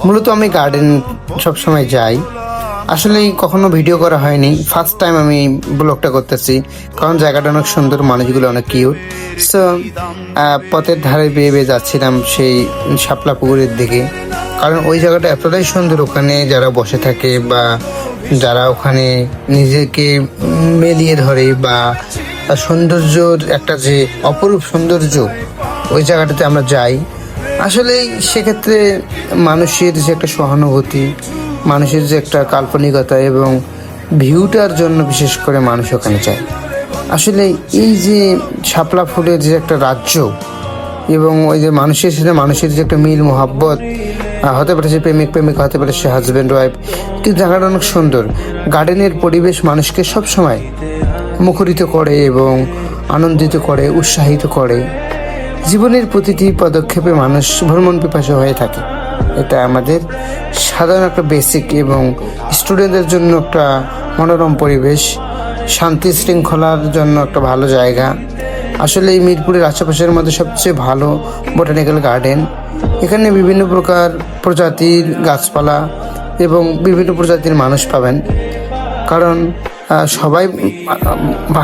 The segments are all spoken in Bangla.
মূলত আমি গার্ডেন সবসময় যাই। আসলে কখনো ভিডিও করা হয়নি, ফার্স্ট টাইম আমি ব্লগটা করতেছি, কারণ জায়গাটা অনেক সুন্দর, মানুষগুলো অনেক কিউট। সো পথের ধারে বেয়ে বেয়ে যাচ্ছিলাম সেই শাপলা পুকুরের দিকে, কারণ ওই জায়গাটা এতটাই সুন্দর। ওখানে যারা বসে থাকে বা যারা ওখানে নিজেকে মেলিয়ে ধরে বা সৌন্দর্যর একটা যে অপরূপ সৌন্দর্য, ওই জায়গাটাতে আমরা যাই। আসলে সেক্ষেত্রে মানুষের যে একটা সহানুভূতি, মানুষের যে একটা কাল্পনিকতা এবং ভিউটার জন্য বিশেষ করে মানুষ ওখানে যায়। আসলে এই যে শাপলা ফুলের যে একটা রাজ্য এবং ওই যে মানুষের সাথে মানুষের যে একটা মিল মোহাব্বত, হতে পারে সে প্রেমিক প্রেমিকা, হতে পারে সে হাজব্যান্ড ওয়াইফ, কিন্তু জায়গাটা অনেক সুন্দর। গার্ডেনের পরিবেশ মানুষকে সবসময় মুখরিত করে এবং আনন্দিত করে, উৎসাহিত করে। জীবনের প্রতিটি পদক্ষেপে মানুষ ভ্রমণ পিপাসু হয়ে থাকে। এটা আমাদের সাধারণ একটা বেসিক এবং স্টুডেন্টদের জন্য একটা মনোরম পরিবেশ, শান্তি শৃঙ্খলার জন্য একটা ভালো জায়গা। আসলে এই মিরপুরের আশেপাশের মধ্যে সবচেয়ে ভালো বোটানিক্যাল গার্ডেন। এখানে বিভিন্ন প্রকার প্রজাতির গাছপালা এবং বিভিন্ন প্রজাতির মানুষ পাবেন, কারণ সবাই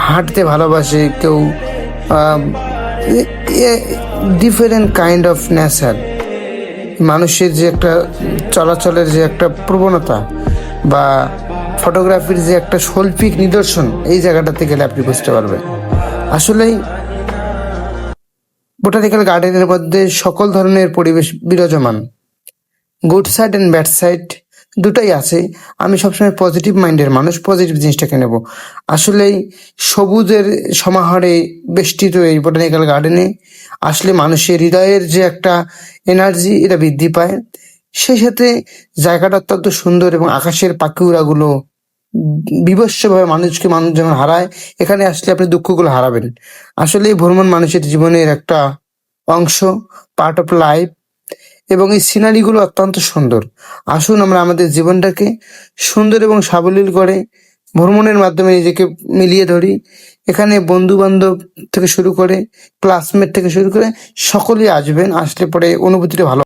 হাঁটতে ভালোবাসে। কেউ ডিফারেন্ট কাইন্ড অফ নেচার, মানুষের যে একটা চলাচলের যে একটা প্রবণতা বা ফটোগ্রাফির যে একটা শৈল্পিক নিদর্শন, এই জায়গাটাতে গেলে আপনি বুঝতে পারবেন। আসলেই বোটানিক্যাল গার্ডেনের মধ্যে সকল ধরনের পরিবেশ বিরাজমান, good side and bad side দুটাই আছে। আমি সবসময় পজিটিভ মাইন্ডের মানুষ, পজিটিভ জিনিসটাকে নেব। আসলেই সবুজের সমাহারে বেষ্টিত এই বোটানিক্যাল গার্ডেনে আসলে মানুষের হৃদয়ের যে একটা এনার্জি, এটা বৃদ্ধি পায়। সেই সাথে জায়গাটা অত্যন্ত সুন্দর এবং আকাশের পাখি উড়াগুলো বিভৎসভাবে মানুষ যেমন হারায়, এখানে আসলে আপনি দুঃখগুলো হারাবেন। আসলে এই ভ্রমণ মানুষের জীবনের একটা অংশ, পার্ট অফ লাইফ, এবং এই সিনারিগুলো অত্যন্ত সুন্দর। আসুন আমরা আমাদের জীবনটাকে সুন্দর এবং সাবলীল করে ভ্রমণের মাধ্যমে নিজেকে মিলিয়ে ধরি। এখানে বন্ধু বান্ধব থেকে শুরু করে, ক্লাসমেট থেকে শুরু করে সকলেই আসবেন। আসলে পরে অনুভূতিটা ভালো।